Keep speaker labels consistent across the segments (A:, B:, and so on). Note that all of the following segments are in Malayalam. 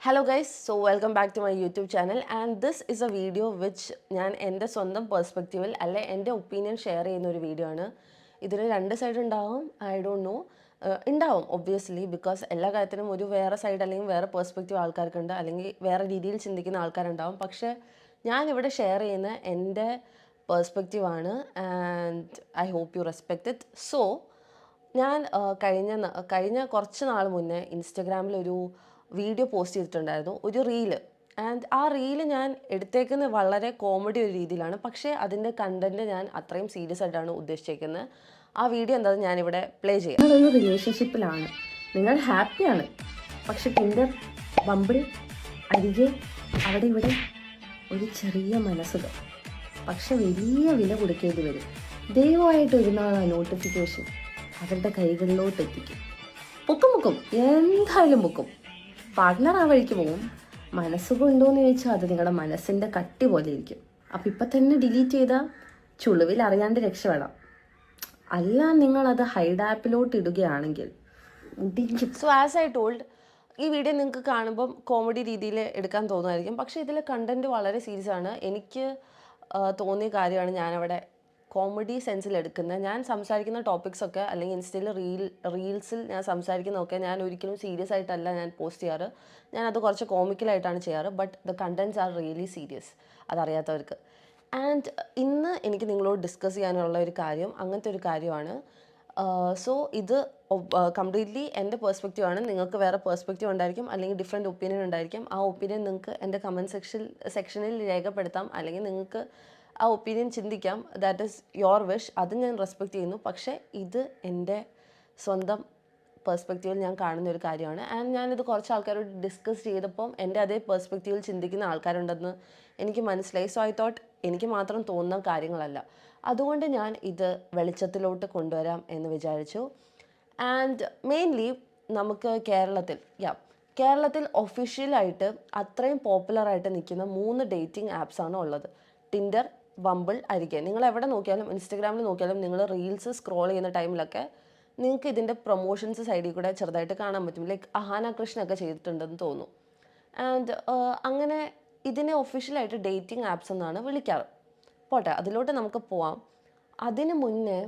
A: Hello guys, so welcome back to my YouTube channel and this is a video which ഞാൻ എൻ്റെ സ്വന്തം പെർസ്പെക്റ്റീവിൽ അല്ലെ എൻ്റെ ഒപ്പീനിയൻ ഷെയർ ചെയ്യുന്ന ഒരു വീഡിയോ ആണ്. ഇതിന് രണ്ട് സൈഡ് ഉണ്ടാവും. ഐ ഡോണ്ട് നോ, ഉണ്ടാവും ഒബ്വിയസ്ലി, ബിക്കോസ് എല്ലാ കാര്യത്തിനും ഒരു വേറെ സൈഡ് അല്ലെങ്കിൽ വേറെ പെർസ്പെക്റ്റീവ് ആൾക്കാർക്കുണ്ട്, അല്ലെങ്കിൽ വേറെ രീതിയിൽ ചിന്തിക്കുന്ന ആൾക്കാരുണ്ടാവും. പക്ഷേ ഞാനിവിടെ ഷെയർ ചെയ്യുന്ന എൻ്റെ പെർസ്പെക്റ്റീവാണ് and I hope you respect it. So ഞാൻ കഴിഞ്ഞ കുറച്ച് നാൾ മുന്നേ ഇൻസ്റ്റഗ്രാമിലൊരു വീഡിയോ പോസ്റ്റ് ചെയ്തിട്ടുണ്ടായിരുന്നു, ഒരു റീല്. ആൻഡ് ആ റീല് ഞാൻ എടുത്തേക്കുന്നത് വളരെ കോമഡി ഒരു രീതിയിലാണ്, പക്ഷേ അതിൻ്റെ കണ്ടൻറ്റ് ഞാൻ അത്രയും സീരിയസ് ആയിട്ടാണ് ഉദ്ദേശിച്ചേക്കുന്നത്. ആ വീഡിയോ എന്താണെന്ന് ഞാനിവിടെ പ്ലേ ചെയ്യാം.
B: നിങ്ങളൊരു റിലേഷൻഷിപ്പിലാണ്, നിങ്ങൾ ഹാപ്പിയാണ്, പക്ഷെ ടിൻഡർ, ബംബിൾ, അരികെ അവിടെ ഇവിടെ ഒരു ചെറിയ മനസ്സുകൾ, പക്ഷെ വലിയ വില കൊടുക്കേണ്ടി വരും. ദയവായിട്ട് ഒരു നാൾ ആ നോട്ടിഫിക്കേഷൻ അവരുടെ കൈകളിലോട്ട് എത്തിക്കും. മുക്കും എന്തായാലും മുക്കും. പാർട്ട്ണർ ആ വഴിക്ക് പോകും. മനസ്സുകൊണ്ടോയെന്ന് ചോദിച്ചാൽ അത് നിങ്ങളുടെ മനസ്സിൻ്റെ കട്ടി പോലെ ഇരിക്കും. അപ്പം ഇപ്പം തന്നെ ഡിലീറ്റ് ചെയ്താൽ ചുളിവിൽ അറിയാണ്ട് രക്ഷപ്പെടാം. അല്ല, നിങ്ങളത് ഹൈഡ് ആപ്പിലോട്ട് ഇടുകയാണെങ്കിൽ
A: സോ ആസ് ഐ ടോൾഡ്, ഈ വീഡിയോ നിങ്ങൾക്ക് കാണുമ്പം കോമഡി രീതിയിൽ എടുക്കാൻ തോന്നുമായിരിക്കും, പക്ഷേ ഇതിൽ കണ്ടൻറ്റ് വളരെ സീരിയസ് ആണ്. എനിക്ക് തോന്നിയ കാര്യമാണ് ഞാനവിടെ കോമഡി സെൻസിൽ എടുക്കുന്നത്. ഞാൻ സംസാരിക്കുന്ന ടോപ്പിക്സൊക്കെ അല്ലെങ്കിൽ ഇൻസ്റ്റയിൽ റീൽസിൽ ഞാൻ സംസാരിക്കുന്നതൊക്കെ ഞാൻ ഒരിക്കലും സീരിയസ് ആയിട്ടല്ല ഞാൻ പോസ്റ്റ് ചെയ്യാറ്. ഞാനത് കുറച്ച് കോമിക്കലായിട്ടാണ് ചെയ്യാറ്. But the contents are really serious, അതറിയാത്തവർക്ക്. ആൻഡ് ഇന്ന് എനിക്ക് നിങ്ങളോട് ഡിസ്കസ് ചെയ്യാനുള്ള ഒരു കാര്യം അങ്ങനത്തെ ഒരു കാര്യമാണ്. സോ ഇത് കംപ്ലീറ്റ്ലി എൻ്റെ പെർസ്പെക്റ്റീവാണ്. നിങ്ങൾക്ക് വേറെ പെർസ്പെക്റ്റീവ് ഉണ്ടായിരിക്കും, അല്ലെങ്കിൽ ഡിഫറെൻറ്റ് ഒപ്പീനിയൻ ഉണ്ടായിരിക്കും. ആ ഒപ്പീനിയൻ നിങ്ങൾക്ക് എൻ്റെ കമൻറ്റ് സെക്ഷനിൽ രേഖപ്പെടുത്താം, അല്ലെങ്കിൽ നിങ്ങൾക്ക് ആ ഒപ്പീനിയൻ ചിന്തിക്കാം. ദാറ്റ് ഈസ് യുവർ വിഷ്, അത് ഞാൻ റെസ്പെക്റ്റ് ചെയ്യുന്നു. പക്ഷേ ഇത് എൻ്റെ സ്വന്തം പെർസ്പെക്റ്റീവിൽ ഞാൻ കാണുന്ന ഒരു കാര്യമാണ്. ആൻഡ് ഞാനിത് കുറച്ച് ആൾക്കാരോട് ഡിസ്കസ് ചെയ്തപ്പം എൻ്റെ അതേ പെർസ്പെക്റ്റീവിൽ ചിന്തിക്കുന്ന ആൾക്കാരുണ്ടെന്ന് എനിക്ക് മനസ്സിലായി. സോ ഐ തോട്ട് എനിക്ക് മാത്രം തോന്നുന്ന കാര്യങ്ങളല്ല, അതുകൊണ്ട് ഞാൻ ഇത് വെളിച്ചത്തിലോട്ട് കൊണ്ടുവരാം എന്ന് വിചാരിച്ചു. ആൻഡ് മെയിൻലി നമുക്ക് കേരളത്തിൽ ഒഫീഷ്യലായിട്ട് അത്രയും പോപ്പുലറായിട്ട് നിൽക്കുന്ന 3 ഡേറ്റിംഗ് ആപ്സാണ് ഉള്ളത്: ടിൻഡർ, ബംബിൾ, അരികെ. നിങ്ങൾ എവിടെ നോക്കിയാലും, ഇൻസ്റ്റഗ്രാമിൽ നോക്കിയാലും, നിങ്ങൾ റീൽസ് സ്ക്രോൾ ചെയ്യുന്ന ടൈമിലൊക്കെ നിങ്ങൾക്ക് ഇതിൻ്റെ പ്രൊമോഷൻസ് സൈഡിൽ കൂടെ ചെറുതായിട്ട് കാണാൻ പറ്റും. ലൈക്ക് അഹാന കൃഷ്ണൊക്കെ ചെയ്തിട്ടുണ്ടെന്ന് തോന്നുന്നു. ആൻഡ് അങ്ങനെ ഇതിനെ ഒഫീഷ്യലായിട്ട് ഡേറ്റിംഗ് ആപ്സ് എന്നാണ് വിളിക്കാറ്. പോട്ടെ, അതിലോട്ട് നമുക്ക് പോവാം. അതിന് മുന്നേ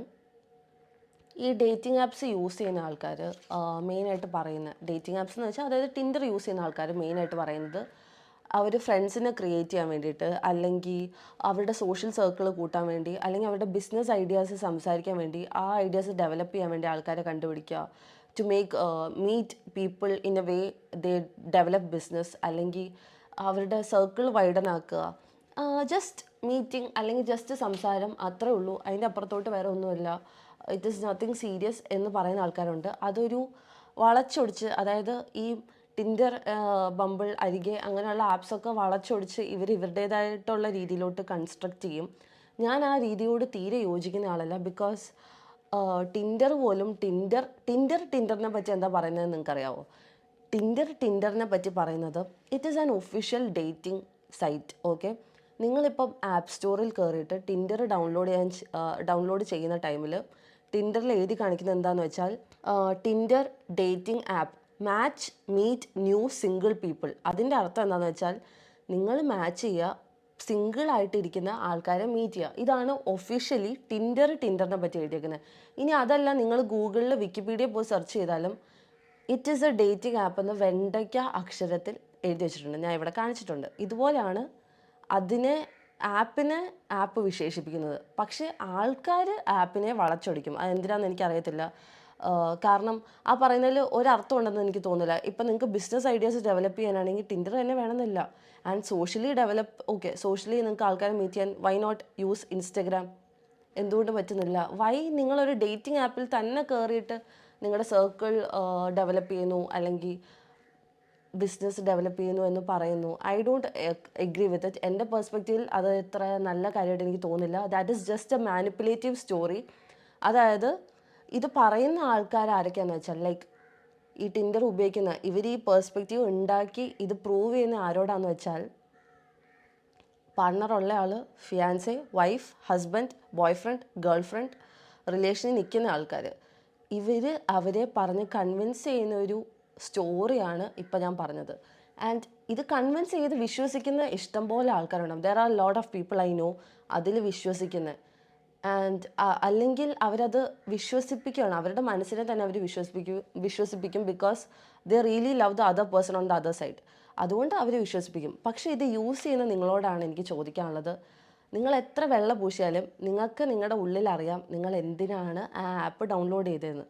A: ഈ ഡേറ്റിംഗ് ആപ്സ് യൂസ് ചെയ്യുന്ന ആൾക്കാർ മെയിനായിട്ട് പറയുന്ന ഡേറ്റിംഗ് ആപ്സ് എന്ന് വെച്ചാൽ, അതായത് ടിൻഡർ യൂസ് ചെയ്യുന്ന ആൾക്കാർ മെയിനായിട്ട് പറയുന്നത് അവർ ഫ്രണ്ട്സിനെ ക്രിയേറ്റ് ചെയ്യാൻ വേണ്ടിയിട്ട്, അല്ലെങ്കിൽ അവരുടെ സോഷ്യൽ സർക്കിൾ കൂട്ടാൻ വേണ്ടി, അല്ലെങ്കിൽ അവരുടെ ബിസിനസ് ഐഡിയാസ് സംസാരിക്കാൻ വേണ്ടി, ആ ഐഡിയാസ് ഡെവലപ്പ് ചെയ്യാൻ വേണ്ടി ആൾക്കാരെ കണ്ടുപിടിക്കുക, to make meet people in a way they develop business, അല്ലെങ്കിൽ അവരുടെ സർക്കിൾ വൈഡൻ ആക്കുക. ജസ്റ്റ് മീറ്റിംഗ് അല്ലെങ്കിൽ ജസ്റ്റ് സംസാരം, അത്രേ ഉള്ളൂ. അതിൻ്റെ അപ്പുറത്തോട്ട് വേറെ ഒന്നുമില്ല. ഇറ്റ് ഈസ് നത്തിങ് സീരിയസ് എന്ന് പറയുന്ന ആൾക്കാരുണ്ട്. അതൊരു വളച്ചൊടിച്ച്, അതായത് ഈ ടിൻഡർ, ബംബിൾ, അരികെ അങ്ങനെയുള്ള ആപ്സൊക്കെ വളച്ചൊടിച്ച് ഇവരുടേതായിട്ടുള്ള രീതിയിലോട്ട് കൺസ്ട്രക്റ്റ് ചെയ്യും. ഞാൻ ആ രീതിയോട് തീരെ യോജിക്കുന്ന ആളല്ല. ബിക്കോസ് ടിൻഡർ പോലും ടിൻഡറിനെ പറ്റി എന്താ പറയുന്നത് നിങ്ങൾക്കറിയാവോ? ടിൻഡറിനെ പറ്റി പറയുന്നത് it is an official dating site. Okay, നിങ്ങളിപ്പം ആപ്പ് സ്റ്റോറിൽ കയറിയിട്ട് ടിൻഡർ ഡൗൺലോഡ് ചെയ്യുന്ന ടൈമിൽ ടിൻഡറിൽ എഴുതി കാണിക്കുന്നത് എന്താണെന്ന് വെച്ചാൽ, Tinder dating app match meet new single people. അതിൻ്റെ അർത്ഥം എന്താണെന്ന് വെച്ചാൽ, നിങ്ങൾ മാച്ച് ചെയ്യുക, സിംഗിളായിട്ടിരിക്കുന്ന ആൾക്കാരെ മീറ്റ് ചെയ്യുക. ഇതാണ് ഒഫീഷ്യലി ടിൻഡറിനെ പറ്റി എഴുതിയിരിക്കുന്നത്. ഇനി അതല്ല, നിങ്ങൾ ഗൂഗിളിൽ വിക്കിപീഡിയ പോയി സെർച്ച് ചെയ്താലും it is A dating app എന്ന് വെണ്ടയ്ക്ക അക്ഷരത്തിൽ എഴുതി വെച്ചിട്ടുണ്ട്. ഞാൻ ഇവിടെ കാണിച്ചിട്ടുണ്ട്. ഇതുപോലെയാണ് ആപ്പ് വിശേഷിപ്പിക്കുന്നത്. പക്ഷേ ആൾക്കാർ ആപ്പിനെ വളച്ചൊടിക്കും. അതെന്തിനാണെന്ന് എനിക്കറിയത്തില്ല. കാരണം ആ പറയുന്നതിൽ ഒരർത്ഥം ഉണ്ടെന്ന് എനിക്ക് തോന്നുന്നില്ല. ഇപ്പം നിങ്ങൾക്ക് ബിസിനസ് ഐഡിയാസ് ഡെവലപ്പ് ചെയ്യാനാണെങ്കിൽ ടിൻഡർ തന്നെ വേണമെന്നില്ല. ആൻഡ് സോഷ്യലി നിങ്ങൾക്ക് ആൾക്കാരെ മീറ്റ് ചെയ്യാൻ വൈ നോട്ട് യൂസ് ഇൻസ്റ്റഗ്രാം? എന്തുകൊണ്ട് പറ്റുന്നില്ല? വൈ നിങ്ങളൊരു ഡേറ്റിംഗ് ആപ്പിൽ തന്നെ കയറിയിട്ട് നിങ്ങളുടെ സർക്കിൾ ഡെവലപ്പ് ചെയ്യുന്നു, അല്ലെങ്കിൽ ബിസിനസ് ഡെവലപ്പ് ചെയ്യുന്നു എന്ന് പറയുന്നു? I don't agree with it. എൻ്റെ പെർസ്പെക്റ്റീവിൽ അത് ഇത്ര നല്ല കാര്യമായിട്ട് എനിക്ക് തോന്നുന്നില്ല. That is just A manipulative story. അതായത് ഇത് പറയുന്ന ആൾക്കാർ ആരൊക്കെയാണെന്ന് വെച്ചാൽ, ലൈക്ക് ഈ ടിൻഡർ ഉപയോഗിക്കുന്ന ഇവർ ഈ പെർസ്പെക്റ്റീവ് ഉണ്ടാക്കി ഇത് പ്രൂവ് ചെയ്യുന്ന ആരോടാണെന്ന് വെച്ചാൽ, പാർട്ട്ണറുള്ള ആൾ, fiancee, wife, husband, boyfriend, girlfriend റിലേഷനിൽ നിൽക്കുന്ന ആൾക്കാർ, അവരെ പറഞ്ഞ് കൺവിൻസ് ചെയ്യുന്ന ഒരു സ്റ്റോറിയാണ് ഇപ്പം ഞാൻ പറഞ്ഞത്. ആൻഡ് ഇത് കൺവിൻസ് ചെയ്ത് വിശ്വസിക്കുന്ന ഇഷ്ടംപോലെ ആൾക്കാരുണ്ടാവും. There are lot of people I know അതിൽ വിശ്വസിക്കുന്നത്. ആൻഡ് അല്ലെങ്കിൽ അവരത് വിശ്വസിപ്പിക്കുകയാണ്, അവരുടെ മനസ്സിനെ തന്നെ അവർ വിശ്വസിപ്പിക്കും because they really love the other person on the other side. അതുകൊണ്ട് അവർ വിശ്വസിപ്പിക്കും. പക്ഷേ ഇത് യൂസ് ചെയ്യുന്ന നിങ്ങളോടാണ് എനിക്ക് ചോദിക്കാനുള്ളത്. നിങ്ങൾ എത്ര വെള്ള പൂശിയാലും നിങ്ങൾക്ക് നിങ്ങളുടെ ഉള്ളിൽ അറിയാം നിങ്ങൾ എന്തിനാണ് ആ ആപ്പ് ഡൗൺലോഡ് ചെയ്തതെന്ന്.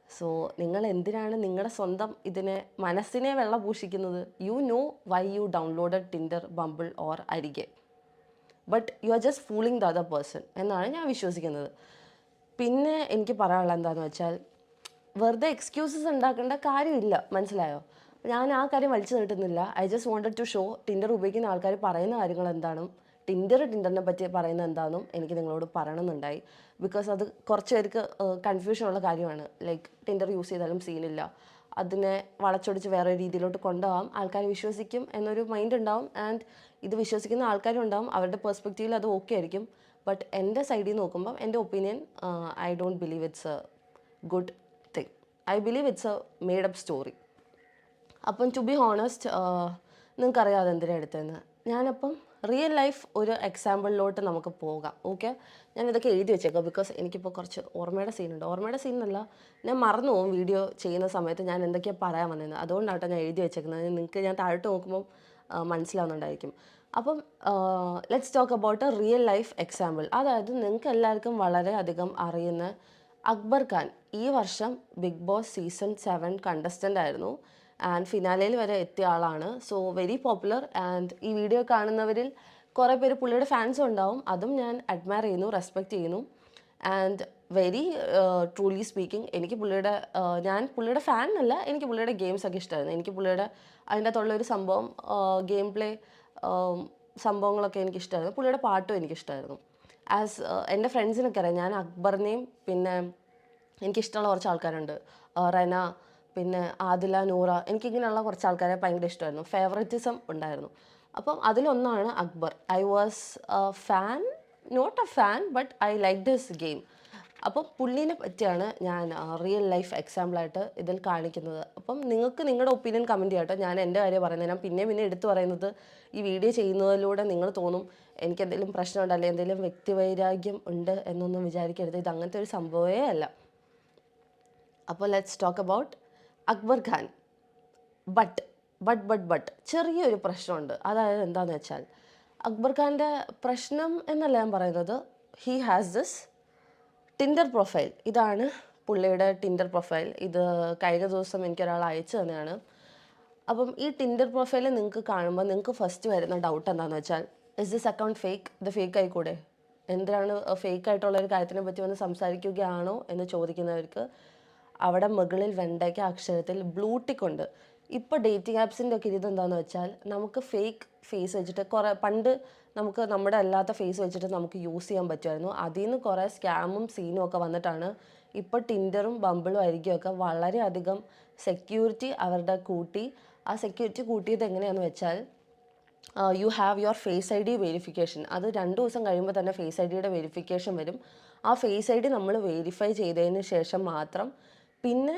A: സോ നിങ്ങൾ എന്തിനാണ് നിങ്ങളുടെ സ്വന്തം ഇതിനെ മനസ്സിനെ വെള്ള പൂശിക്കുന്നത്? You know why you downloaded Tinder, Bumble or Arike, but you are just fooling the other person എന്നാണ് ഞാൻ വിശ്വസിക്കുന്നത്. പിന്നെ എനിക്ക് പറയാനുള്ളത് എന്താണെന്ന് വെച്ചാൽ, വെറുതെ എക്സ്ക്യൂസസ് ഉണ്ടാക്കേണ്ട കാര്യമില്ല, മനസ്സിലായോ? ഞാൻ ആ കാര്യം വലിച്ചു നീട്ടുന്നില്ല. I just wanted to show Tinder ഉപയോഗിക്കുന്ന ആൾക്കാർ പറയുന്ന കാര്യങ്ങൾ എന്താണെന്നും ടിൻഡറിനെ പറ്റി പറയുന്നത് എന്താണെന്നും എനിക്ക് നിങ്ങളോട് പറയണമെന്നുണ്ടായി. ബിക്കോസ് അത് കുറച്ച് പേർക്ക് കൺഫ്യൂഷനുള്ള കാര്യമാണ്. ലൈക്ക് ടിൻഡർ യൂസ് ചെയ്താലും സീനില്ല, അതിനെ വളച്ചൊടിച്ച് വേറെ രീതിയിലോട്ട് കൊണ്ടുപോകാം, ആൾക്കാർ വിശ്വസിക്കും എന്നൊരു മൈൻഡ് ഉണ്ടാവും. ആൻഡ് ഇത് വിശ്വസിക്കുന്ന ആൾക്കാരും ഉണ്ടാവും, അവരുടെ പെർസ്പെക്റ്റീവിൽ അത് ഓക്കെ ആയിരിക്കും. ബട്ട് എൻ്റെ സൈഡിൽ നിന്ന് നോക്കുമ്പം എൻ്റെ opinion, I don't believe it's A good thing. I believe it's A made up story. അപ്പം ടു ബി ഹോണസ്റ്റ്, നിങ്ങൾക്കറിയാം അതെന്തിനാണ് എടുത്തതെന്ന്. ഞാനപ്പം റിയൽ ലൈഫ് ഒരു എക്സാമ്പിളിലോട്ട് നമുക്ക് പോകാം. ഓക്കെ, ഞാനിതൊക്കെ എഴുതി വെച്ചേക്കാം ബിക്കോസ് എനിക്കിപ്പോൾ കുറച്ച് ഓർമ്മയുടെ സീനുണ്ട്. ഓർമ്മയുടെ സീനല്ല, ഞാൻ മറന്നു പോകും വീഡിയോ ചെയ്യുന്ന സമയത്ത് ഞാൻ എന്തൊക്കെയാണ് പറയാൻ വന്നത്. അതുകൊണ്ടാട്ടോ ഞാൻ എഴുതി വെച്ചേക്കുന്നത്. നിങ്ങൾക്ക് ഞാൻ താഴോട്ട് നോക്കുമ്പോൾ മനസ്സിലാവുന്നുണ്ടായിരിക്കും. അപ്പം let's talk about A real life example. അതായത് നിങ്ങൾക്ക് എല്ലാവർക്കും വളരെ അധികം അറിയുന്ന അക്ബർ ഖാൻ ഈ വർഷം ബിഗ് ബോസ് സീസൺ 7 കണ്ടസ്റ്റൻ്റ് ആയിരുന്നു. ആൻഡ് ഫിനാലയിൽ വരെ എത്തിയ ആളാണ്. So very popular. ആൻഡ് ഈ വീഡിയോ കാണുന്നവരിൽ കുറേ പേര് പുള്ളിയുടെ ഫാൻസും ഉണ്ടാവും. അതും ഞാൻ അഡ്മയർ ചെയ്യുന്നു, റെസ്പെക്റ്റ് ചെയ്യുന്നു. ആൻഡ് വെരി ട്രൂലി സ്പീക്കിംഗ്, എനിക്ക് ഞാൻ പുള്ളിയുടെ ഫാൻ അല്ല, എനിക്ക് പുള്ളിയുടെ ഗെയിംസൊക്കെ ഇഷ്ടമായിരുന്നു. എനിക്ക് പുള്ളിയുടെ അതിൻ്റെ അകത്തുള്ളൊരു സംഭവം, ഗെയിം പ്ലേ സംഭവങ്ങളൊക്കെ എനിക്കിഷ്ടമായിരുന്നു. പുള്ളിയുടെ പാട്ടും എനിക്കിഷ്ടമായിരുന്നു. ആസ് എൻ്റെ ഫ്രണ്ട്സിനൊക്കെ അറിയാം, ഞാൻ അക്ബറിനെയും പിന്നെ എനിക്കിഷ്ടമുള്ള കുറച്ച് ആൾക്കാരുണ്ട്, റെന, പിന്നെ ആദില, നൂറ, എനിക്കിങ്ങനെയുള്ള കുറച്ച് ആൾക്കാരെ ഭയങ്കര ഇഷ്ടമായിരുന്നു. ഫേവററ്റിസം ഉണ്ടായിരുന്നു. അപ്പം അതിലൊന്നാണ് Akbar. I was fan, not a fan, but I like this game. അപ്പം പുള്ളീനെ പറ്റിയാണ് ഞാൻ റിയൽ ലൈഫ് എക്സാമ്പിളായിട്ട് ഇതിൽ കാണിക്കുന്നത്. അപ്പം നിങ്ങൾക്ക് നിങ്ങളുടെ ഒപ്പീനിയൻ കമൻറ്റ് ചെയ്യാട്ടോ. ഞാൻ എൻ്റെ കാര്യം പറയുന്നത്, ഞാൻ പിന്നെ എടുത്തു പറയുന്നത് ഈ വീഡിയോ ചെയ്യുന്നതിലൂടെ നിങ്ങൾ തോന്നും എനിക്ക് എന്തെങ്കിലും പ്രശ്നമുണ്ട് അല്ലെങ്കിൽ എന്തെങ്കിലും വ്യക്തിവൈരാഗ്യം ഉണ്ട് എന്നൊന്നും വിചാരിക്കരുത്. ഇത് അങ്ങനത്തെ ഒരു സംഭവമേ അല്ല. അപ്പോൾ let's talk about Akbar Khan. But ചെറിയൊരു പ്രശ്നമുണ്ട്. അതായത് എന്താണെന്ന് വെച്ചാൽ, അക്ബർ ഖാൻ്റെ പ്രശ്നം എന്നല്ല ഞാൻ പറയുന്നത്, he has this Tinder profile. ഇതാണ് പുള്ളിയുടെ ടിൻഡർ പ്രൊഫൈൽ. ഇത് കഴിഞ്ഞ ദിവസം എനിക്കൊരാൾ അയച്ചു തന്നെയാണ്. അപ്പം ഈ ടിൻഡർ പ്രൊഫൈൽ നിങ്ങൾക്ക് കാണുമ്പോൾ നിങ്ങൾക്ക് ഫസ്റ്റ് വരുന്ന ഡൗട്ട് എന്താണെന്ന് വെച്ചാൽ, ഇസ് ദിസ് അക്കൗണ്ട് ഫേക്ക്? ഇത് ഫേക്ക് ആയിക്കൂടെ? എന്തിനാണ് ഫേക്ക് ആയിട്ടുള്ള ഒരു കാര്യത്തിനെ പറ്റി വന്ന് സംസാരിക്കുകയാണോ എന്ന് ചോദിക്കുന്നവർക്ക് അവിടെ മുകളിൽ വെണ്ടയ്ക്ക അക്ഷരത്തിൽ ബ്ലൂ ടിക്ക് ഉണ്ട്. ഇപ്പോൾ ഡേറ്റിംഗ് ആപ്സിൻ്റെ ഒക്കെ ഇതെന്താണെന്ന് വെച്ചാൽ, നമുക്ക് ഫേക്ക് ഫേസ് വെച്ചിട്ട് പണ്ട് നമുക്ക് നമ്മുടെ അല്ലാത്ത ഫേസ് വെച്ചിട്ട് നമുക്ക് യൂസ് ചെയ്യാൻ പറ്റുമായിരുന്നു. അതിൽ നിന്ന് കുറേ സ്കാമും സീനും ഒക്കെ വന്നിട്ടാണ് ഇപ്പോൾ ടിൻഡറും ബംബിളും ആയിരിക്കുമൊക്കെ വളരെയധികം സെക്യൂരിറ്റി അവരുടെ കൂട്ടി. ആ സെക്യൂരിറ്റി കൂട്ടിയത് എങ്ങനെയാണെന്ന് വെച്ചാൽ, you have your face ID ഡി വെരിഫിക്കേഷൻ. അത് 2 ദിവസം കഴിയുമ്പോൾ തന്നെ ഫേസ് ഐ ഡിയുടെ വെരിഫിക്കേഷൻ വരും. ആ ഫേസ് ഐ ഡി നമ്മൾ വെരിഫൈ ചെയ്തതിന് ശേഷം മാത്രം പിന്നെ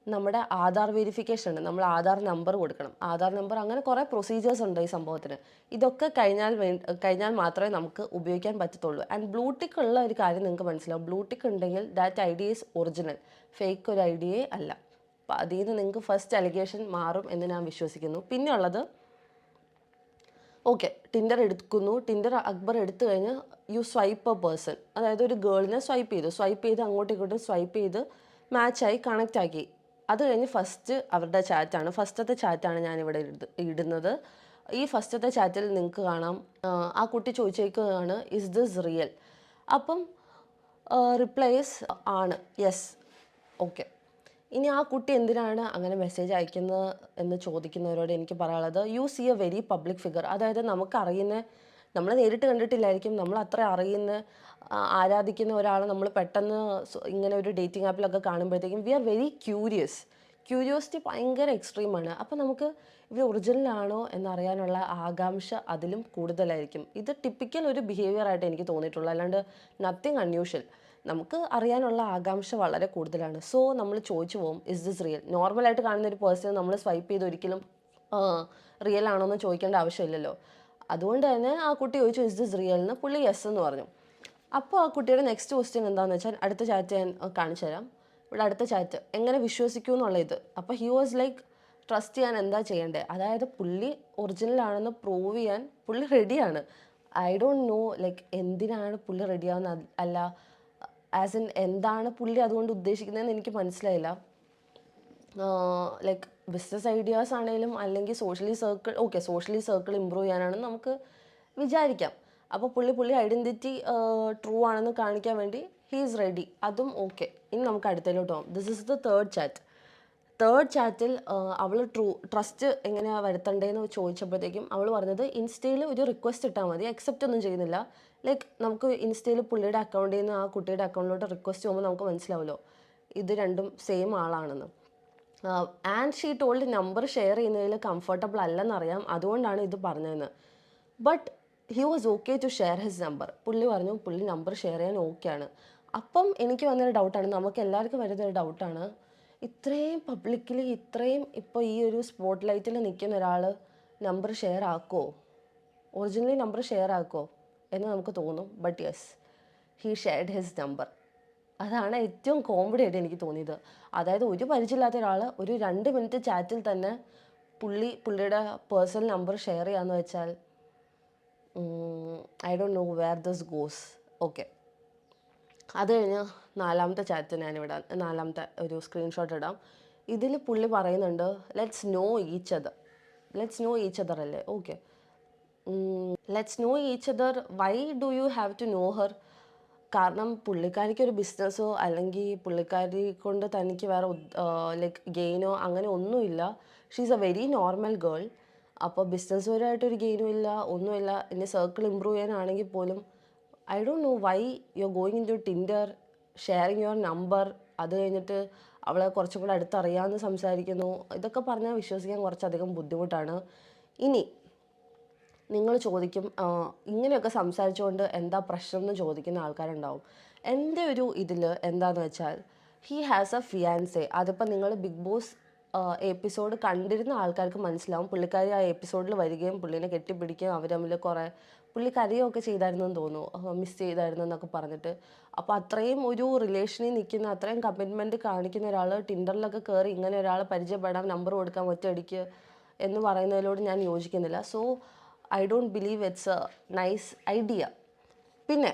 A: നമ്മുടെ ആധാർ വെരിഫിക്കേഷൻ ഉണ്ട്. നമ്മൾ ആധാർ നമ്പർ കൊടുക്കണം. ആധാർ നമ്പർ, അങ്ങനെ കുറേ പ്രൊസീജിയേഴ്സ് ഉണ്ട് ഈ സംഭവത്തിന്. ഇതൊക്കെ കഴിഞ്ഞാൽ മാത്രമേ നമുക്ക് ഉപയോഗിക്കാൻ പറ്റത്തുള്ളൂ. ആൻഡ് ബ്ലൂ ടിക്ക് ഉള്ള ഒരു കാര്യം നിങ്ങൾക്ക് മനസ്സിലാവും. ബ്ലൂ ടിക്ക് ഉണ്ടെങ്കിൽ that I D is original, fake ഒരു ഐ ഡിയേ അല്ല. അപ്പോൾ അതിൽ നിന്ന് നിങ്ങൾക്ക് ഫസ്റ്റ് അലിഗേഷൻ മാറും എന്ന് ഞാൻ വിശ്വസിക്കുന്നു. പിന്നെ ഉള്ളത്, ഓക്കെ, ടിൻഡർ എടുക്കുന്നു. ടിൻഡർ അക്ബർ എടുത്തു കഴിഞ്ഞ് യു സ്വൈപ്പ് എ പേഴ്സൺ, അതായത് ഒരു ഗേളിനെ സ്വൈപ്പ് ചെയ്ത് അങ്ങോട്ടും ഇങ്ങോട്ടും സ്വൈപ്പ് ചെയ്ത് മാച്ചായി കണക്റ്റ് ആക്കി. അത് കഴിഞ്ഞ് ഫസ്റ്റ് അവരുടെ ചാറ്റാണ്, ഫസ്റ്റത്തെ ചാറ്റാണ് ഞാനിവിടെ ഇടുന്നത്. ഈ ഫസ്റ്റത്തെ ചാറ്റിൽ നിങ്ങൾക്ക് കാണാം, ആ കുട്ടി ചോദിച്ചേക്കുകയാണ് ഇസ് ദിസ് റിയൽ? അപ്പം റിപ്ലൈസ് ആണ്, യെസ്. ഓക്കെ, ഇനി ആ കുട്ടി എന്തിനാണ് അങ്ങനെ മെസ്സേജ് അയക്കുന്നത് എന്ന് ചോദിക്കുന്നവരോട് എനിക്ക് പറയാനുള്ളത്, you see a very public figure. അതായത് നമുക്കറിയുന്ന, നമ്മൾ നേരിട്ട് കണ്ടിട്ടില്ലായിരിക്കും, നമ്മൾ അത്ര അറിയുന്ന ആരാധിക്കുന്ന ഒരാളെ നമ്മൾ പെട്ടെന്ന് ഇങ്ങനെ ഒരു ഡേറ്റിംഗ് ആപ്പിലൊക്കെ കാണുമ്പോഴത്തേക്കും വി ആർ വെരി ക്യൂരിയോസിറ്റി ഭയങ്കര എക്സ്ട്രീമാണ്. അപ്പോൾ നമുക്ക് ഇവർ ഒറിജിനലാണോ എന്നറിയാനുള്ള ആകാംക്ഷ അതിലും കൂടുതലായിരിക്കും. ഇത് ടിപ്പിക്കൽ ഒരു ബിഹേവിയർ ആയിട്ട് എനിക്ക് തോന്നിയിട്ടുള്ളൂ, അല്ലാണ്ട് നത്തിങ് അൺയൂഷ്വൽ. നമുക്ക് അറിയാനുള്ള ആകാംക്ഷ വളരെ കൂടുതലാണ്. സോ നമ്മൾ ചോദിച്ചു പോകും, ഇസ് ദിസ് റിയൽ? നോർമലായിട്ട് കാണുന്ന ഒരു പേഴ്സൺ നമ്മൾ സ്വൈപ്പ് ചെയ്ത് ഒരിക്കലും റിയൽ ആണോ എന്ന് ചോദിക്കേണ്ട ആവശ്യമില്ലല്ലോ. അതുകൊണ്ട് തന്നെ ആ കുട്ടി ചോദിച്ചു ഇസ് ദിസ് റിയൽ എന്ന്, പുള്ളി യെസ് എന്ന് പറഞ്ഞു. അപ്പോൾ ആ കുട്ടിയുടെ നെക്സ്റ്റ് ക്വസ്റ്റ്യൻ എന്താണെന്ന് വെച്ചാൽ, അടുത്ത ചാറ്റ് ഞാൻ കാണിച്ചു തരാം. ഇവിടെ അടുത്ത ചാറ്റ് എങ്ങനെ വിശ്വസിക്കൂ എന്നുള്ള ഇത്. അപ്പോൾ ഹി വാസ് ലൈക്ക് ട്രസ്റ്റ് ചെയ്യാൻ എന്താ ചെയ്യേണ്ടത്, അതായത് പുള്ളി ഒറിജിനൽ ആണെന്ന് പ്രൂവ് ചെയ്യാൻ പുള്ളി റെഡിയാണ്. ഐ ഡോണ്ട് നോ ലൈക്ക് എന്തിനാണ് പുള്ളി റെഡിയാവുന്ന, അല്ല ആസ് ഇൻ എന്താണ് പുള്ളി അതുകൊണ്ട് ഉദ്ദേശിക്കുന്നതെന്ന് എനിക്ക് മനസ്സിലായില്ല. ലൈക്ക് ബിസിനസ് ഐഡിയാസ് ആണെങ്കിലും അല്ലെങ്കിൽ സോഷ്യലി സർക്കിൾ ഇമ്പ്രൂവ് ചെയ്യാനാണെന്ന് നമുക്ക് വിചാരിക്കാം. അപ്പോൾ പുള്ളി ഐഡൻറ്റിറ്റി ട്രൂ ആണെന്ന് കാണിക്കാൻ വേണ്ടി ഹീ ഈസ് റെഡി, അതും ഓക്കെ. ഇനി നമുക്ക് അടുത്തതിലോട്ട് പോകാം. ദിസ് ഇസ് ദ തേർഡ് ചാറ്റിൽ അവൾ ട്രസ്റ്റ് എങ്ങനെയാണ് വരുത്തണ്ടേന്ന് ചോദിച്ചപ്പോഴത്തേക്കും അവൾ പറഞ്ഞത് ഇൻസ്റ്റയിൽ ഒരു റിക്വസ്റ്റ് ഇട്ടാൽ മതി, അക്സെപ്റ്റ് ഒന്നും ചെയ്യുന്നില്ല. ലൈക്ക് നമുക്ക് ഇൻസ്റ്റയിൽ പുള്ളിയുടെ അക്കൗണ്ടിൽ നിന്ന് ആ കുട്ടിയുടെ അക്കൗണ്ടിലോട്ട് റിക്വസ്റ്റ് പോകുമ്പോൾ നമുക്ക് മനസ്സിലാവുമല്ലോ ഇത് രണ്ടും സെയിം ആളാണെന്ന്. And she told number share ചെയ്യുന്നതിൽ കംഫർട്ടബിൾ അല്ലെന്നറിയാം, അതുകൊണ്ടാണ് ഇത് പറഞ്ഞതെന്ന്. But he was okay to share his number. പുള്ളി പറഞ്ഞു പുള്ളി നമ്പർ ഷെയർ ചെയ്യാൻ ഓക്കെയാണ്. അപ്പം എനിക്ക് വന്നൊരു ഡൗട്ടാണ്, നമുക്ക് എല്ലാവർക്കും വരുന്നൊരു ഡൗട്ടാണ്, ഇത്രയും പബ്ലിക്കലി ഇത്രയും ഇപ്പോൾ ഈ ഒരു സ്പോട്ട് ലൈറ്റിൽ നിൽക്കുന്ന ഒരാൾ നമ്പർ ഷെയർ ആക്കുമോ, ഒറിജിനലി നമ്പർ ഷെയർ ആക്കുമോ എന്ന് നമുക്ക് തോന്നും. But yes, he shared his number. അതാണ് ഏറ്റവും കോമഡി ആയിട്ട് എനിക്ക് തോന്നിയത്. അതായത് ഒരു പരിചയമില്ലാത്ത ഒരാൾ ഒരു 2 മിനിറ്റ് ചാറ്റിൽ തന്നെ പുള്ളിയുടെ പേഴ്സണൽ നമ്പർ ഷെയർ ചെയ്യാന്ന് വെച്ചാൽ I don't know where this goes. Okay, അത് കഴിഞ്ഞ് നാലാമത്തെ ഒരു സ്ക്രീൻഷോട്ട് ഇടാം. ഇതിൽ പുള്ളി പറയുന്നുണ്ട് ലെറ്റ്സ് നോ ഈച്ച് അതർ അല്ലേ, okay. Let's know each other, why do you have to know her? കാരണം പുള്ളിക്കാരിക്ക് ഒരു ബിസിനസ്സോ അല്ലെങ്കിൽ പുള്ളിക്കാരി കൊണ്ട് തനിക്ക് വേറെ ലൈക്ക് ഗെയിനോ അങ്ങനെ ഒന്നുമില്ല. She is A very normal girl. അപ്പോൾ ബിസിനസ്സുപരമായിട്ടൊരു ഗെയിനും ഇല്ല, ഒന്നുമില്ല. ഇനി സർക്കിൾ ഇമ്പ്രൂവ് ചെയ്യാനാണെങ്കിൽ പോലും I don't know why you are going in to Tinder, sharing your number. അത് കഴിഞ്ഞിട്ട് അവളെ കുറച്ചും കൂടെ അടുത്തറിയാമെന്ന് സംസാരിക്കുന്നു. ഇതൊക്കെ പറഞ്ഞാൽ വിശ്വസിക്കാൻ കുറച്ചധികം ബുദ്ധിമുട്ടാണ്. ഇനി നിങ്ങൾ ചോദിക്കും ഇങ്ങനെയൊക്കെ സംസാരിച്ചുകൊണ്ട് എന്താ പ്രശ്നം എന്ന് ചോദിക്കുന്ന ആൾക്കാരുണ്ടാവും. എൻ്റെ ഒരു ഇതിൽ എന്താണെന്ന് വെച്ചാൽ ഹീ ഹാസ് എ ഫിയാൻസെ. അതിപ്പോൾ നിങ്ങൾ ബിഗ് ബോസ് എപ്പിസോഡ് കണ്ടിരുന്ന ആൾക്കാർക്ക് മനസ്സിലാവും. പുള്ളിക്കാരി ആ എപ്പിസോഡിൽ വരികയും പുള്ളിനെ കെട്ടിപ്പിടിക്കുകയും അവർ തമ്മിൽ കുറേ പുള്ളി കരയൊക്കെ ചെയ്തായിരുന്നെന്ന് തോന്നുന്നു, മിസ് ചെയ്തായിരുന്നു എന്നൊക്കെ പറഞ്ഞിട്ട്. അപ്പോൾ അത്രയും ഒരു റിലേഷനിൽ നിൽക്കുന്ന, അത്രയും കമ്മിറ്റ്മെൻറ്റ് കാണിക്കുന്ന ഒരാൾ ടിൻഡറിലൊക്കെ കയറി ഇങ്ങനെ ഒരാളെ പരിചയപ്പെടാൻ നമ്പർ കൊടുക്കാൻ ഒറ്റയടിക്ക് എന്ന് പറയുന്നതിലോട് ഞാൻ യോജിക്കുന്നില്ല. So I don't believe it's A nice idea. പിന്നെ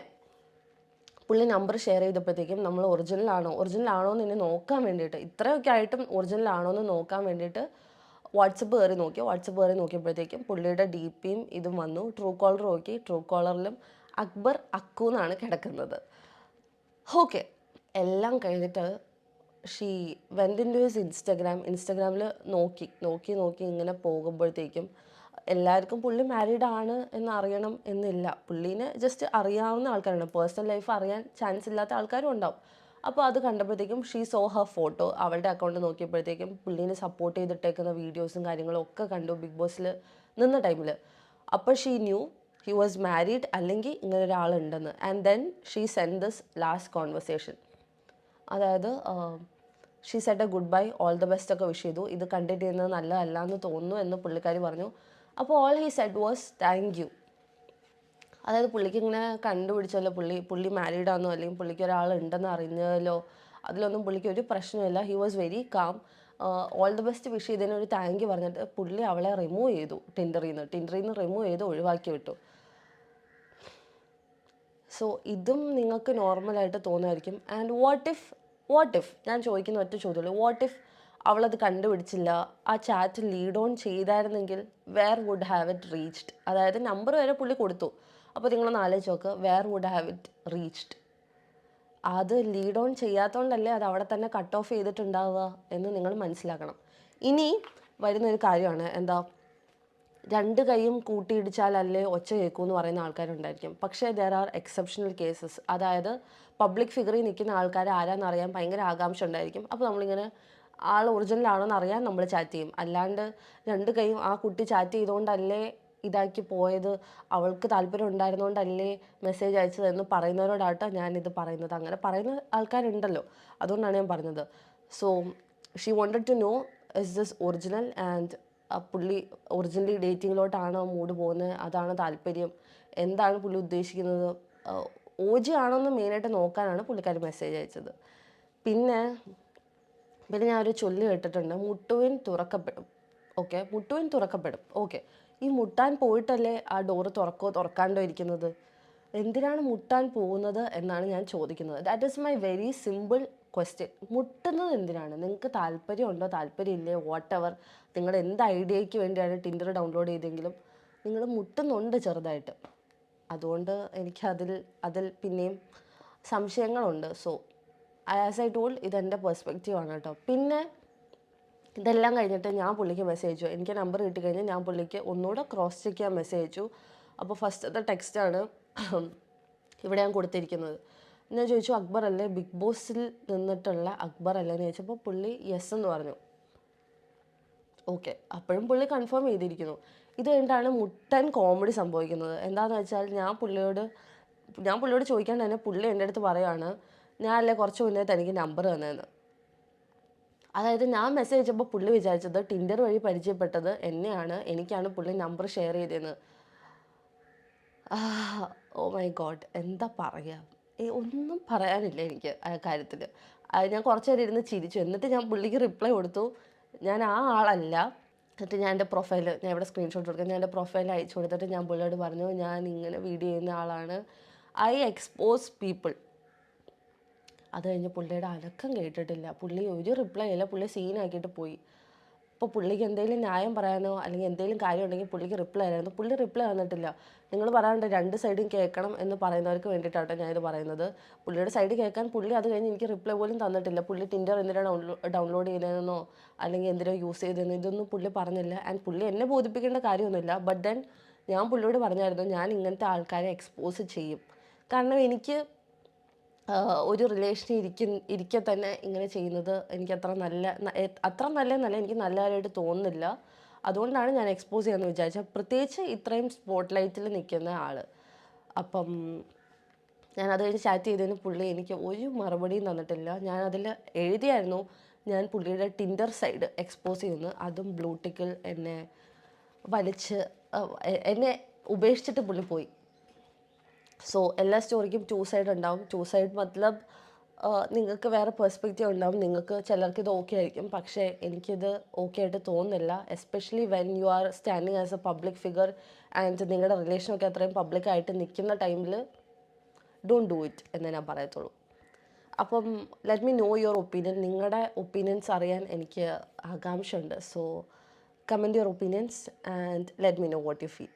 A: പുള്ളി നമ്പർ ഷെയർ ചെയ്തപ്പോഴത്തേക്കും നമ്മൾ ഒറിജിനൽ ആണോ എന്ന് ഇനി നോക്കാൻ വേണ്ടിയിട്ട്, ഇത്രയൊക്കെ ആയിട്ടും ഒറിജിനൽ ആണോ എന്ന് നോക്കാൻ വേണ്ടിയിട്ട് വാട്സപ്പ് കയറി നോക്കിയപ്പോഴത്തേക്കും പുള്ളിയുടെ ഡി പിയും ഇതും വന്നു. ട്രൂ കോളർ നോക്കി, ട്രൂ കോളറിലും അക്ബർ അക്കു എന്നാണ് കിടക്കുന്നത്. ഓക്കെ, എല്ലാം കഴിഞ്ഞിട്ട് she went in to his ഇൻസ്റ്റഗ്രാമിൽ നോക്കി ഇങ്ങനെ പോകുമ്പോഴത്തേക്കും എല്ലാവർക്കും പുള്ളി മാരീഡ് ആണ് എന്നറിയണം എന്നില്ല. പുള്ളീനെ ജസ്റ്റ് അറിയാവുന്ന ആൾക്കാരാണ്, പേഴ്സണൽ ലൈഫ് അറിയാൻ ചാൻസ് ഇല്ലാത്ത ആൾക്കാരും ഉണ്ടാവും. അപ്പോൾ അത് കണ്ടപ്പോഴത്തേക്കും ഷീ സോ ഹർ ഫോട്ടോ. അവളുടെ അക്കൗണ്ട് നോക്കിയപ്പോഴത്തേക്കും പുള്ളീനെ സപ്പോർട്ട് ചെയ്തിട്ടേക്കുന്ന വീഡിയോസും കാര്യങ്ങളും ഒക്കെ കണ്ടു ബിഗ് ബോസിൽ നിന്ന ടൈമിൽ. അപ്പോൾ she knew he was married, അല്ലെങ്കിൽ ഇങ്ങനെ ഒരാളുണ്ടെന്ന്. And then she send this last conversation. അതായത് she said a goodbye, all the best ഒക്കെ വിഷ് ചെയ്തു. ഇത് കണ്ടിട്ട് ചെയ്യുന്നത് നല്ലതല്ല എന്ന് തോന്നുന്നു എന്ന് പുള്ളിക്കാരി പറഞ്ഞു. അപ്പോൾ all he said was thank you. അതായത് പുള്ളിക്ക് ഇങ്ങനെ കണ്ടുപിടിച്ചല്ലോ പുള്ളി മാരീഡാണെന്നോ അല്ലെങ്കിൽ പുള്ളിക്ക് ഒരാളുണ്ടെന്ന് അറിഞ്ഞല്ലോ, അതിലൊന്നും പുള്ളിക്ക് ഒരു പ്രശ്നമില്ല. He was very calm. All the best wish ചെയ്തതിന് ഒരു താങ്ക് യു പറഞ്ഞിട്ട് പുള്ളി അവളെ റിമൂവ് ചെയ്തു, ടിൻഡറിൽ നിന്ന് റിമൂവ് ചെയ്ത് ഒഴിവാക്കി വിട്ടു. സോ ഇതും നിങ്ങൾക്ക് നോർമലായിട്ട് തോന്നുമായിരിക്കും. ആൻഡ് വാട്ട് ഇഫ് ഞാൻ ചോദിക്കുന്ന ഒറ്റ ചോദ്യമുള്ളൂ, വാട്ട് ഇഫ് അവളത് കണ്ടുപിടിച്ചില്ല, ആ ചാറ്റ് ലീഡ് ഓൺ ചെയ്തായിരുന്നെങ്കിൽ where would have it reached? അതായത് നമ്പർ വരെ പുള്ളി കൊടുത്തു. അപ്പോൾ നിങ്ങളൊന്ന് ആലോചിച്ച് നോക്ക്, where would have it reached? അത് ലീഡ് ഓൺ ചെയ്യാത്തതുകൊണ്ടല്ലേ അത് അവിടെ തന്നെ കട്ട് ഓഫ് ചെയ്തിട്ടുണ്ടാവുക എന്ന് നിങ്ങൾ മനസ്സിലാക്കണം. ഇനി വരുന്നൊരു കാര്യമാണ് എന്താ, 2 കൈയും കൂട്ടിയിടിച്ചാലല്ലേ ഒച്ച കേൾക്കൂ എന്ന് പറയുന്ന ആൾക്കാരുണ്ടായിരിക്കും. പക്ഷേ ദർ ആർ എക്സെപ്ഷണൽ കേസസ്. അതായത് പബ്ലിക് ഫിഗറിൽ നിൽക്കുന്ന ആൾക്കാർ ആരാന്നറിയാൻ ഭയങ്കര ആകാംക്ഷ ഉണ്ടായിരിക്കും. അപ്പോൾ നമ്മളിങ്ങനെ ആൾ ഒറിജിനൽ ആണോ എന്നറിയാൻ നമ്മൾ ചാറ്റ് ചെയ്യും. അല്ലാണ്ട് 2 കൈയും ആ കുട്ടി ചാറ്റ് ചെയ്തുകൊണ്ടല്ലേ ഇതാക്കി പോയത്, അവൾക്ക് താല്പര്യം ഉണ്ടായിരുന്നുകൊണ്ടല്ലേ മെസ്സേജ് അയച്ചതെന്ന് പറയുന്നവരോടാട്ടോ ഞാനിത് പറയുന്നത്. അങ്ങനെ പറയുന്ന ആൾക്കാരുണ്ടല്ലോ, അതുകൊണ്ടാണ് ഞാൻ പറഞ്ഞത്. So she wanted to know is this original and പുള്ളി ഒറിജിനലി ഡേറ്റിങ്ങിലോട്ടാണോ മൂഡ് പോകുന്നത്, അതാണ് താല്പര്യം, എന്താണ് പുള്ളി ഉദ്ദേശിക്കുന്നത്, OG ആണോ എന്ന് മെയിനായിട്ട് നോക്കാനാണ് പുള്ളിക്കാരി മെസ്സേജ് അയച്ചത്. പിന്നെ ഞാനൊരു ചൊല്ല് കേട്ടിട്ടുണ്ട്, മുട്ടുവിൻ തുറക്കപ്പെടും. ഓക്കെ, മുട്ടുവിൻ തുറക്കപ്പെടും. ഓക്കെ, ഈ മുട്ടാൻ പോയിട്ടല്ലേ ആ ഡോറ് തുറക്കാണ്ടോ ഇരിക്കുന്നത്? എന്തിനാണ് മുട്ടാൻ പോകുന്നത് എന്നാണ് ഞാൻ ചോദിക്കുന്നത്. That is my very simple question. മുട്ടുന്നത് എന്തിനാണ്? നിങ്ങൾക്ക് താല്പര്യമുണ്ടോ താല്പര്യമില്ലേ, വാട്ട് എവർ, നിങ്ങളുടെ എന്ത് ഐഡിയയ്ക്ക് വേണ്ടിയാണ് ടിൻഡർ ഡൗൺലോഡ് ചെയ്തെങ്കിലും നിങ്ങൾ മുട്ടുന്നുണ്ട് ചെറുതായിട്ട്. അതുകൊണ്ട് എനിക്ക് അതിൽ പിന്നെയും സംശയങ്ങളുണ്ട്. സോ ആസ് ഐ ടോൾഡ്, ഇതെൻ്റെ പെർസ്പെക്റ്റീവാണ് കേട്ടോ. പിന്നെ ഇതെല്ലാം കഴിഞ്ഞിട്ട് ഞാൻ പുള്ളിക്ക് മെസ്സേജ് അയച്ചു. എനിക്ക് നമ്പർ കിട്ടിക്കഴിഞ്ഞാൽ ഞാൻ പുള്ളിക്ക് ഒന്നുകൂടെ ക്രോസ് ചെക്ക് ചെയ്യാൻ മെസ്സേജ് അയച്ചു. അപ്പോൾ ഫസ്റ്റത്തെ ടെക്സ്റ്റാണ് ഇവിടെ ഞാൻ കൊടുത്തിരിക്കുന്നത്. ഞാൻ ചോദിച്ചു, അക്ബർ അല്ലേ, ബിഗ് ബോസിൽ നിന്നിട്ടുള്ള അക്ബർ അല്ലേ എന്ന് ചോദിച്ചപ്പോൾ പുള്ളി യെസ് എന്ന് പറഞ്ഞു. ഓക്കെ, അപ്പോഴും പുള്ളി കൺഫേം ചെയ്തിരിക്കുന്നു. ഇത് കഴിഞ്ഞിട്ടാണ് മുട്ടൻ കോമഡി സംഭവിക്കുന്നത്. എന്താണെന്ന് വെച്ചാൽ ഞാൻ പുള്ളിയോട് ചോദിക്കാൻ തന്നെ പുള്ളി എൻ്റെ അടുത്ത് പറയുകയാണ്, ഞാനല്ലേ കുറച്ച് മുന്നേ തനിക്ക് നമ്പർ തന്നതെന്ന്. അതായത് ഞാൻ മെസ്സേജ് അയച്ചപ്പോൾ പുള്ളി വിചാരിച്ചത് ടിൻഡർ വഴി പരിചയപ്പെട്ടത് എന്നെയാണ്, എനിക്കാണ് പുള്ളി നമ്പർ ഷെയർ ചെയ്തതെന്ന്. ഓ മൈ ഗോഡ്, എന്താ പറയുക, ഒന്നും പറയാനില്ല എനിക്ക് ആ കാര്യത്തിൽ. ഞാൻ കുറച്ച് നേരം ഇരുന്ന് ചിരിച്ചു. എന്നിട്ട് ഞാൻ പുള്ളിക്ക് റിപ്ലൈ കൊടുത്തു, ഞാൻ ആ ആളല്ല. എന്നിട്ട് ഞാൻ എൻ്റെ പ്രൊഫൈൽ, ഞാൻ ഇവിടെ സ്ക്രീൻഷോട്ട് കൊടുക്കാം, ഞാൻ എൻ്റെ പ്രൊഫൈൽ അയച്ചു കൊടുത്തിട്ട് ഞാൻ പുള്ളിയോട് പറഞ്ഞു, ഞാൻ ഇങ്ങനെ വീഡിയോ ചെയ്യുന്ന ആളാണ്, ഐ എക്സ്പോസ് പീപ്പിൾ. അത് കഴിഞ്ഞ് പുള്ളിയുടെ അനക്കം കേട്ടിട്ടില്ല. പുള്ളി ഒരു റിപ്ലൈ ഇല്ല, പുള്ളി സീനാക്കിയിട്ട് പോയി. അപ്പോൾ പുള്ളിക്ക് എന്തെങ്കിലും ന്യായം പറയാനോ അല്ലെങ്കിൽ എന്തെങ്കിലും കാര്യം ഉണ്ടെങ്കിൽ പുള്ളിക്ക് റിപ്ലൈ ആയിരുന്നു. പുള്ളി റിപ്ലൈ തന്നിട്ടില്ല. നിങ്ങൾ പറയാറുണ്ട് രണ്ട് സൈഡും കേൾക്കണം എന്ന് പറയുന്നവർക്ക് വേണ്ടിയിട്ടാട്ടോ ഞാനിത് പറയുന്നത്. പുള്ളിയുടെ സൈഡ് കേൾക്കാൻ പുള്ളി അത് കഴിഞ്ഞ് എനിക്ക് റിപ്ലൈ പോലും തന്നിട്ടില്ല. പുള്ളി ടിൻഡർ എന്തിനാണ് ഡൗൺലോഡ് ചെയ്തതെന്നോ അല്ലെങ്കിൽ എന്തിനോ യൂസ് ചെയ്തതെന്നോ ഇതൊന്നും പുള്ളി പറഞ്ഞില്ല. ആൻഡ് പുള്ളി എന്നെ ബോധിപ്പിക്കേണ്ട കാര്യമൊന്നുമില്ല. ബട്ട് ദെൻ ഞാൻ പുള്ളിയോട് പറഞ്ഞായിരുന്നു, ഞാൻ ഇങ്ങനത്തെ ആൾക്കാരെ എക്സ്പോസ് ചെയ്യും. കാരണം എനിക്ക് ഒരു റിലേഷൻ ഇരിക്കെ തന്നെ ഇങ്ങനെ ചെയ്യുന്നത് എനിക്ക് അത്ര നല്ലതെന്നല്ല, എനിക്ക് നല്ലതായിട്ട് തോന്നുന്നില്ല. അതുകൊണ്ടാണ് ഞാൻ എക്സ്പോസ് ചെയ്യാമെന്ന് വിചാരിച്ചത്, പ്രത്യേകിച്ച് ഇത്രയും സ്പോട്ട് ലൈറ്റിൽ നിൽക്കുന്ന ആൾ. അപ്പം ഞാൻ അത് കഴിഞ്ഞ് ചാറ്റ് ചെയ്തതിന് പുള്ളി എനിക്ക് ഒരു മറുപടിയും തന്നിട്ടില്ല. ഞാൻ അതിൽ എഴുതിയായിരുന്നു ഞാൻ പുള്ളിയുടെ ടിൻഡർ സൈഡ് എക്സ്പോസ് ചെയ്യുന്നു. അതും ബ്ലൂടിക്കിൽ എന്നെ വലിച്ച് എന്നെ ഉപേക്ഷിച്ചിട്ട് പുള്ളി പോയി. സോ എല്ലാ സ്റ്റോറിക്കും 2 സൈഡ് ഉണ്ടാവും. 2 സൈഡ് മത്ലബ് നിങ്ങൾക്ക് വേറെ പെർസ്പെക്റ്റീവ് ഉണ്ടാവും. നിങ്ങൾക്ക് ചിലർക്ക് ഇത് ഓക്കെ ആയിരിക്കും, പക്ഷേ എനിക്കിത് ഓക്കെ ആയിട്ട് തോന്നുന്നില്ല. Especially when you are standing as A public figure and നിങ്ങളുടെ റിലേഷനൊക്കെ അത്രയും പബ്ലിക്കായിട്ട് നിൽക്കുന്ന ടൈമിൽ ഡോണ്ട് ഡു ഇറ്റ് എന്നേ ഞാൻ പറയത്തുള്ളൂ. അപ്പം let me know your opinion. നിങ്ങളുടെ ഒപ്പീനിയൻസ് അറിയാൻ എനിക്ക് ആകാംക്ഷയുണ്ട്. So comment your opinions and let me know what you feel.